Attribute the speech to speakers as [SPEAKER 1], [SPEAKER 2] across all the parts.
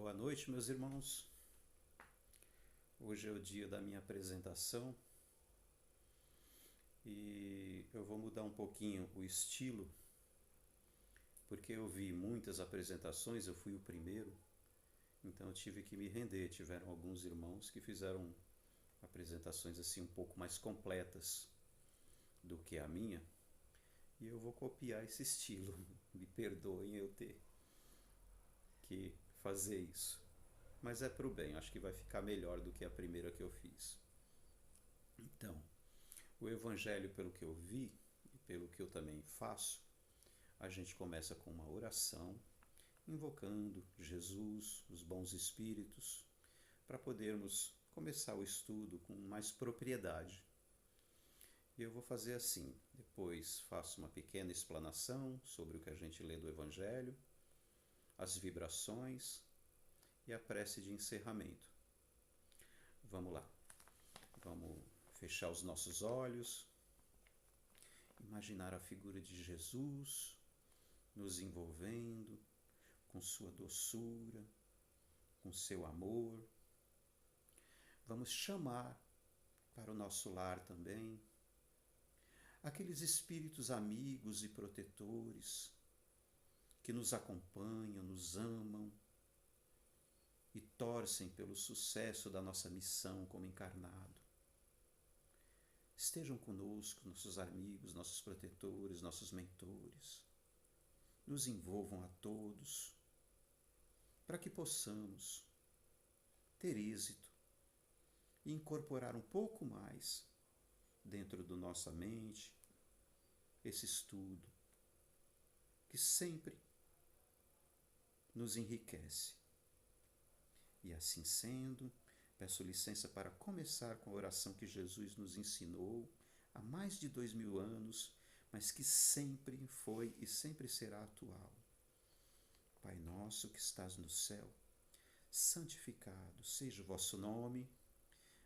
[SPEAKER 1] Boa noite, meus irmãos. Hoje é o dia da minha apresentação e eu vou mudar um pouquinho o estilo, porque eu vi muitas apresentações, eu fui o primeiro, então eu tive que me render. Tiveram alguns irmãos que fizeram apresentações assim um pouco mais completas do que a minha, e eu vou copiar esse estilo. Me perdoem eu ter que fazer isso. Mas é pro bem, acho que vai ficar melhor do que a primeira que eu fiz. Então, o Evangelho, pelo que eu vi e pelo que eu também faço, a gente começa com uma oração, invocando Jesus, os bons espíritos, para podermos começar o estudo com mais propriedade. E eu vou fazer assim: depois faço uma pequena explanação sobre o que a gente lê do Evangelho, as vibrações e a prece de encerramento. Vamos lá. Vamos fechar os nossos olhos, imaginar a figura de Jesus nos envolvendo com sua doçura, com seu amor. Vamos chamar para o nosso lar também aqueles espíritos amigos e protetores que nos acompanham, nos amam e torcem pelo sucesso da nossa missão como encarnado. Estejam conosco, nossos amigos, nossos protetores, nossos mentores. Nos envolvam a todos, para que possamos ter êxito e incorporar um pouco mais dentro da nossa mente esse estudo que sempre nos enriquece. E assim sendo, peço licença para começar com a oração que Jesus nos ensinou há mais de 2000 anos, mas que sempre foi e sempre será atual. Pai nosso que estás no céu, santificado seja o vosso nome,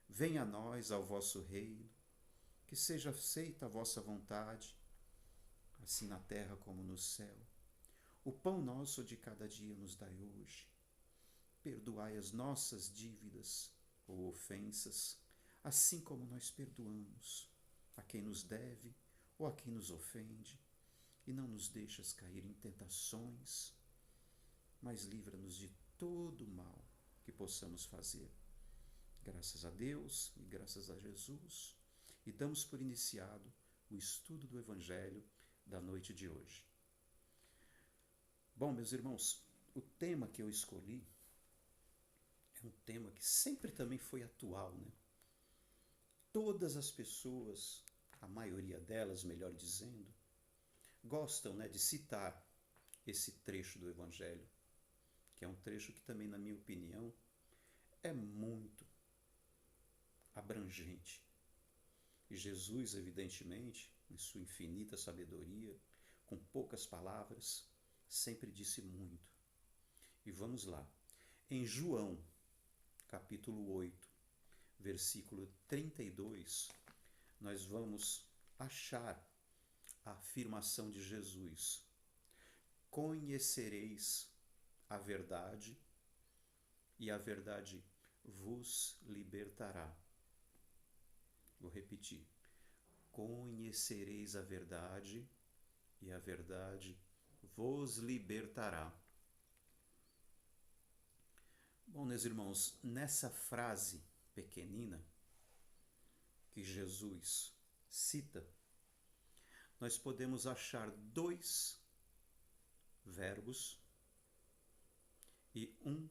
[SPEAKER 1] venha a nós ao vosso reino, que seja feita a vossa vontade, assim na terra como no céu. O pão nosso de cada dia nos dai hoje. Perdoai as nossas dívidas ou ofensas, assim como nós perdoamos a quem nos deve ou a quem nos ofende, e não nos deixas cair em tentações, mas livra-nos de todo o mal que possamos fazer. Graças a Deus e graças a Jesus, e damos por iniciado o estudo do Evangelho da noite de hoje. Bom, meus irmãos, o tema que eu escolhi é um tema que sempre também foi atual, né? Todas as pessoas, a maioria delas, melhor dizendo, gostam, né, de citar esse trecho do Evangelho, que é um trecho que também, na minha opinião, é muito abrangente. E Jesus, evidentemente, em sua infinita sabedoria, com poucas palavras, sempre disse muito. E vamos lá. Em João, capítulo 8, versículo 32, nós vamos achar a afirmação de Jesus: conhecereis a verdade e a verdade vos libertará. Vou repetir: conhecereis a verdade e a verdade vos libertará. Bom, meus irmãos, nessa frase pequenina que Jesus cita, nós podemos achar dois verbos e um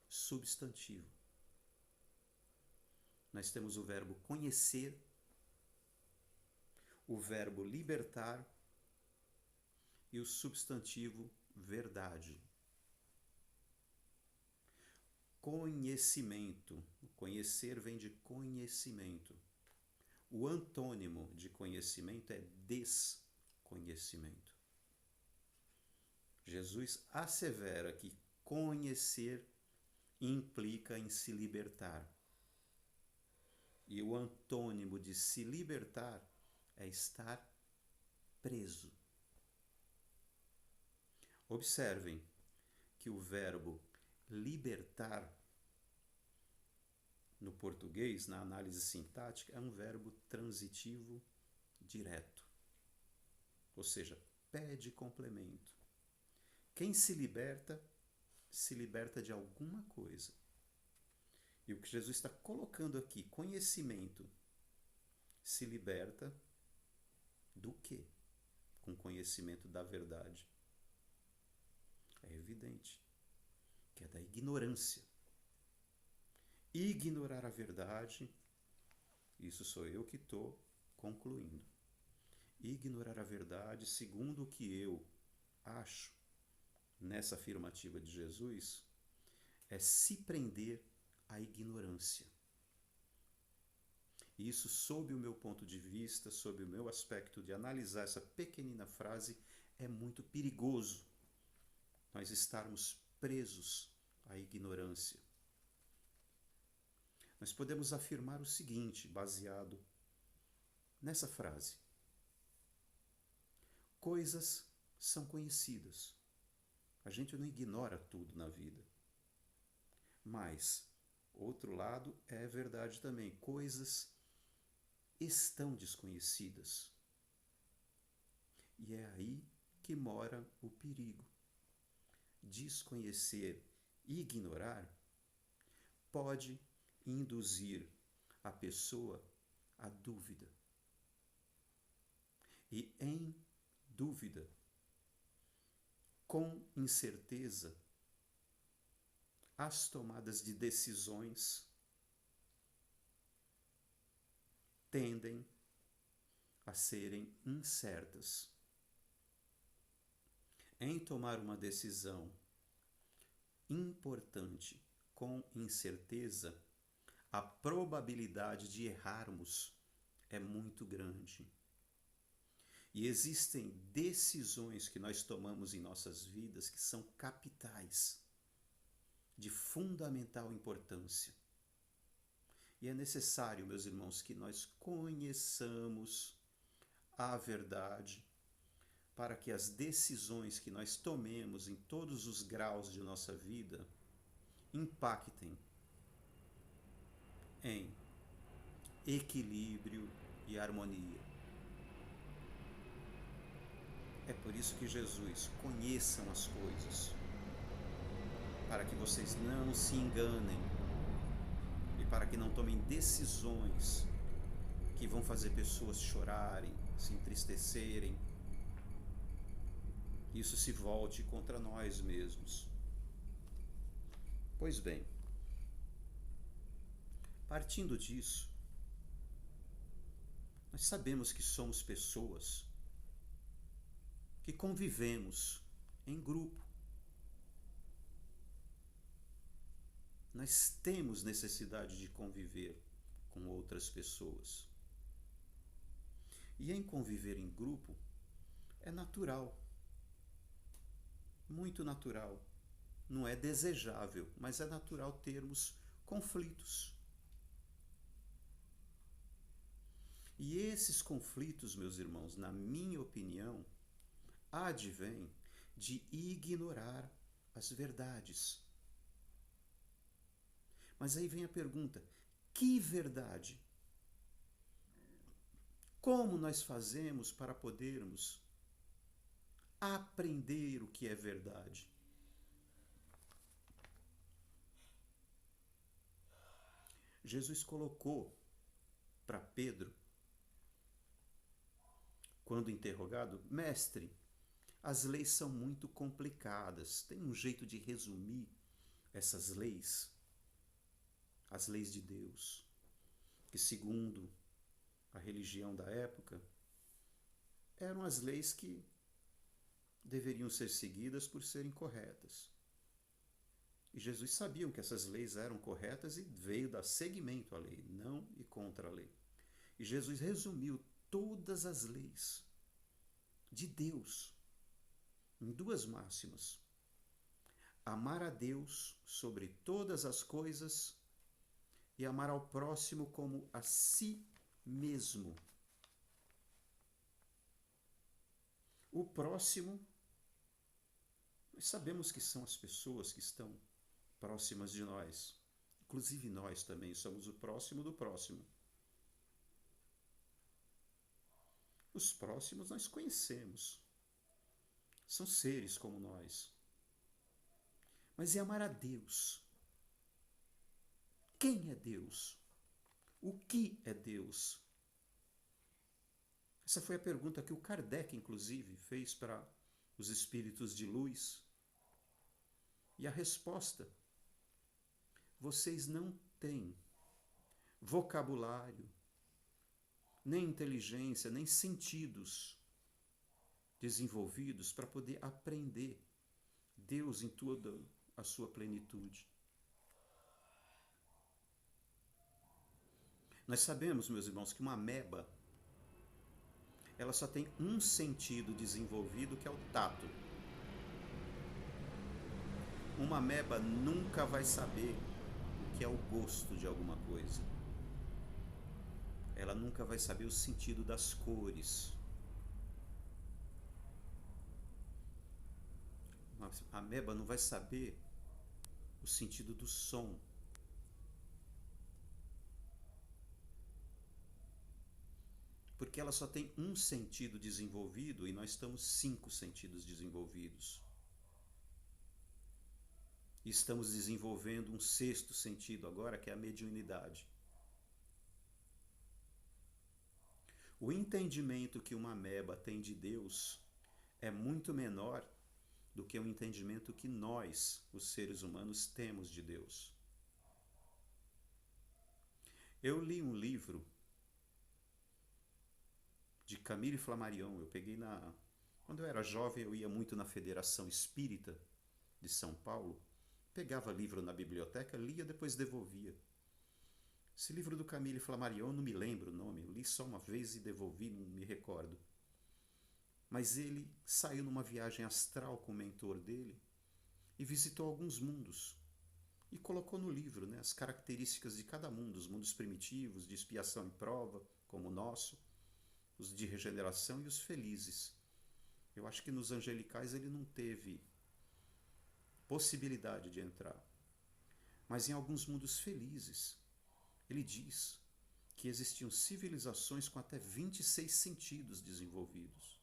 [SPEAKER 1] substantivo. Nós temos o verbo conhecer, o verbo libertar e o substantivo verdade. Conhecimento. Conhecer vem de conhecimento. O antônimo de conhecimento é desconhecimento. Jesus assevera que conhecer implica em se libertar. E o antônimo de se libertar é estar preso. Observem que o verbo libertar, no português, na análise sintática, é um verbo transitivo direto. Ou seja, pede complemento. Quem se liberta de alguma coisa. E o que Jesus está colocando aqui, conhecimento, se liberta do quê? Com conhecimento da verdade. É evidente que é da ignorância. Ignorar a verdade, isso sou eu que estou concluindo. Ignorar a verdade, segundo o que eu acho, nessa afirmativa de Jesus, é se prender à ignorância. Isso, sob o meu ponto de vista, sob o meu aspecto de analisar essa pequenina frase, é muito perigoso nós estarmos presos à ignorância. Nós podemos afirmar o seguinte, baseado nessa frase: coisas são conhecidas. A gente não ignora tudo na vida. Mas, outro lado, é verdade também. Coisas estão desconhecidas. E é aí que mora o perigo. Desconhecer e ignorar pode induzir a pessoa à dúvida. E em dúvida, com incerteza, as tomadas de decisões tendem a serem incertas. Em tomar uma decisão importante com incerteza, a probabilidade de errarmos é muito grande. E existem decisões que nós tomamos em nossas vidas que são capitais, de fundamental importância. E é necessário, meus irmãos, que nós conheçamos a verdade para que as decisões que nós tomemos em todos os graus de nossa vida impactem em equilíbrio e harmonia. É por isso que Jesus, conheçam as coisas, para que vocês não se enganem e para que não tomem decisões que vão fazer pessoas chorarem, se entristecerem. Isso se volte contra nós mesmos. Pois bem, partindo disso, nós sabemos que somos pessoas que convivemos em grupo. Nós temos necessidade de conviver com outras pessoas. E em conviver em grupo é natural, muito natural. Não é desejável, mas é natural termos conflitos. E esses conflitos, meus irmãos, na minha opinião, advêm de ignorar as verdades. Mas aí vem a pergunta: que verdade? Como nós fazemos para podermos aprender o que é verdade? Jesus colocou para Pedro, quando interrogado: mestre, as leis são muito complicadas. Tem um jeito de resumir essas leis? As leis de Deus, que segundo a religião da época, eram as leis que deveriam ser seguidas por serem corretas. E Jesus sabia que essas leis eram corretas e veio dar seguimento à lei, não ir contra a lei. E Jesus resumiu todas as leis de Deus em duas máximas: amar a Deus sobre todas as coisas e amar ao próximo como a si mesmo. O próximo, nós sabemos que são as pessoas que estão próximas de nós. Inclusive nós também somos o próximo do próximo. Os próximos nós conhecemos. São seres como nós. Mas é amar a Deus. Quem é Deus? O que é Deus? Essa foi a pergunta que o Kardec, inclusive, fez para os espíritos de luz. E a resposta: vocês não têm vocabulário, nem inteligência, nem sentidos desenvolvidos para poder aprender Deus em toda a sua plenitude. Nós sabemos, meus irmãos, que uma ameba, ela só tem um sentido desenvolvido, que é o tato. Uma ameba nunca vai saber o que é o gosto de alguma coisa. Ela nunca vai saber o sentido das cores. A ameba não vai saber o sentido do som. Porque ela só tem um sentido desenvolvido e nós estamos 5 sentidos desenvolvidos. E estamos desenvolvendo um 6º sentido agora, que é a mediunidade. O entendimento que uma ameba tem de Deus é muito menor do que o entendimento que nós, os seres humanos, temos de Deus. Eu li um livro de Camille Flammarion. Eu peguei quando eu era jovem, eu ia muito na Federação Espírita de São Paulo, pegava livro na biblioteca, lia, depois devolvia. Esse livro do Camille Flammarion, não me lembro o nome, eu li só uma vez e devolvi, não me recordo. Mas ele saiu numa viagem astral com o mentor dele e visitou alguns mundos. E colocou no livro, né, as características de cada mundo, os mundos primitivos, de expiação e prova, como o nosso, os de regeneração e os felizes. Eu acho que nos angelicais ele não teve possibilidade de entrar. Mas em alguns mundos felizes, ele diz que existiam civilizações com até 26 sentidos desenvolvidos.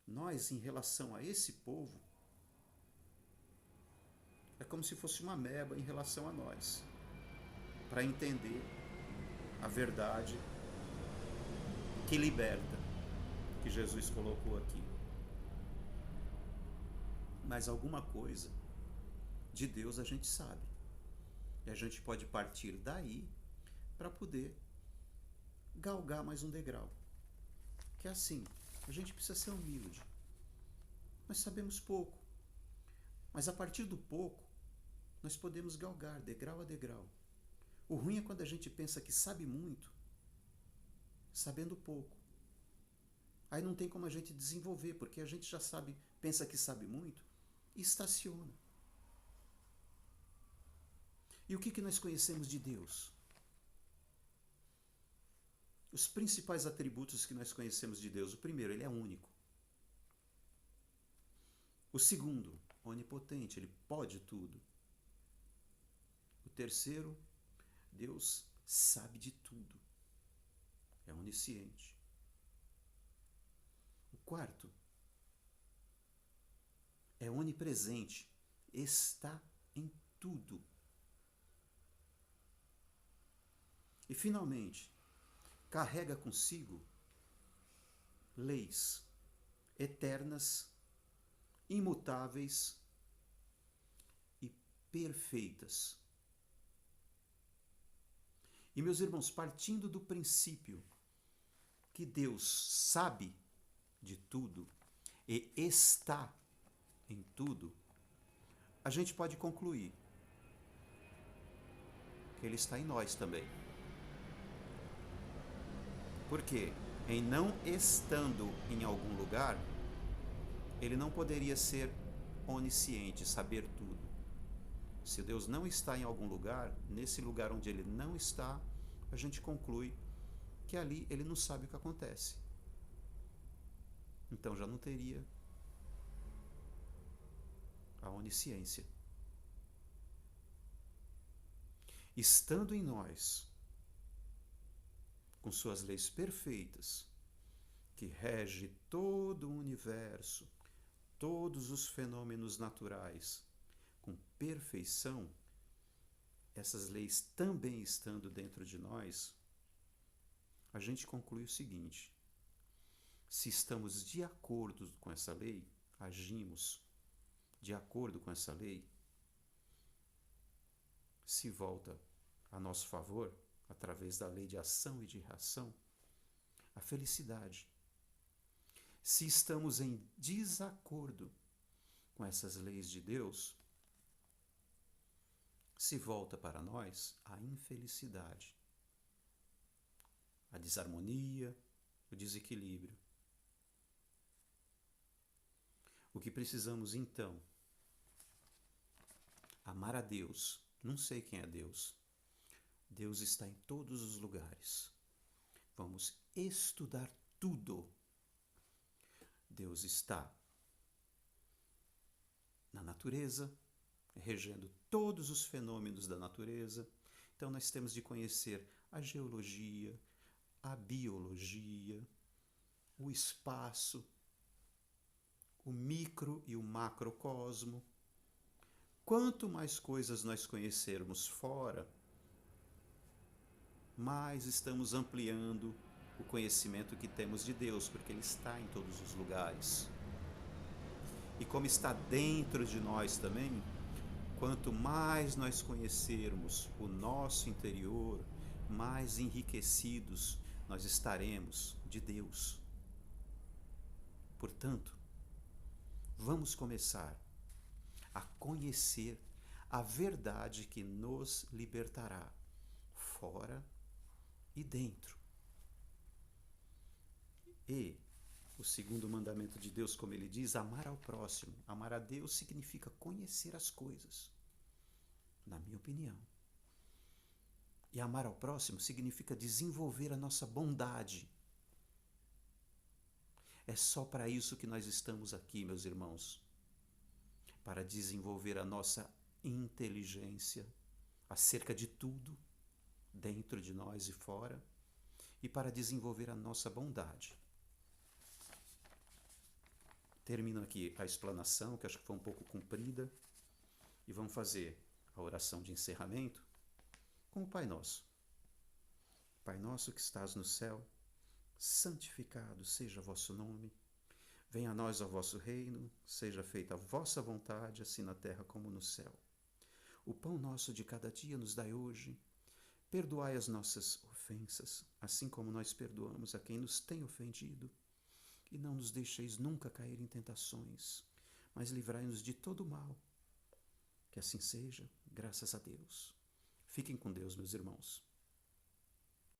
[SPEAKER 1] Nós, em relação a esse povo, é como se fosse uma ameba em relação a nós, para entender a verdade que liberta, que Jesus colocou aqui. Mas alguma coisa de Deus a gente sabe. E a gente pode partir daí para poder galgar mais um degrau. Que é assim, a gente precisa ser humilde. Nós sabemos pouco. Mas a partir do pouco, nós podemos galgar degrau a degrau. O ruim é quando a gente pensa que sabe muito, sabendo pouco. Aí não tem como a gente desenvolver, porque a gente já sabe, pensa que sabe muito e estaciona. E o que nós conhecemos de Deus? Os principais atributos que nós conhecemos de Deus. O primeiro, ele é único. O segundo, onipotente, ele pode tudo. O terceiro, Deus sabe de tudo. É onisciente. O quarto, é onipresente. Está em tudo. E, finalmente, carrega consigo leis eternas, imutáveis e perfeitas. E, meus irmãos, partindo do princípio que Deus sabe de tudo e está em tudo, a gente pode concluir que Ele está em nós também. Porque, em não estando em algum lugar, Ele não poderia ser onisciente, saber tudo. Se Deus não está em algum lugar, nesse lugar onde Ele não está, a gente conclui que ali Ele não sabe o que acontece. Então já não teria a onisciência. estando em nós, com suas leis perfeitas, que rege todo o universo, todos os fenômenos naturais, com perfeição, essas leis também estando dentro de nós, a gente conclui o seguinte: se estamos de acordo com essa lei, agimos de acordo com essa lei, se volta a nosso favor, através da lei de ação e de reação, a felicidade. Se estamos em desacordo com essas leis de Deus, se volta para nós a infelicidade, a desarmonia, o desequilíbrio. O que precisamos então? Amar a Deus. Não sei quem é Deus. Deus está em todos os lugares. Vamos estudar tudo. Deus está na natureza, regendo todos os fenômenos da natureza. Então nós temos de conhecer a geologia, a biologia, o espaço, o micro e o macrocosmo. Quanto mais coisas nós conhecermos fora, mais estamos ampliando o conhecimento que temos de Deus, porque Ele está em todos os lugares. E como está dentro de nós também, quanto mais nós conhecermos o nosso interior, mais enriquecidos nós estaremos de Deus. Portanto, vamos começar a conhecer a verdade que nos libertará, fora e dentro. E o segundo mandamento de Deus, como ele diz, amar ao próximo. Amar a Deus significa conhecer as coisas, na minha opinião. E amar ao próximo significa desenvolver a nossa bondade. É só para isso que nós estamos aqui, meus irmãos. Para desenvolver a nossa inteligência acerca de tudo, dentro de nós e fora, e para desenvolver a nossa bondade. Termino aqui a explanação, que acho que foi um pouco comprida, e vamos fazer a oração de encerramento com o Pai Nosso. Pai nosso que estás no céu, santificado seja o vosso nome. Venha a nós o vosso reino, seja feita a vossa vontade, assim na terra como no céu. O pão nosso de cada dia nos dai hoje. Perdoai as nossas ofensas, assim como nós perdoamos a quem nos tem ofendido. E não nos deixeis nunca cair em tentações, mas livrai-nos de todo mal. Que assim seja, graças a Deus. Fiquem com Deus, meus irmãos.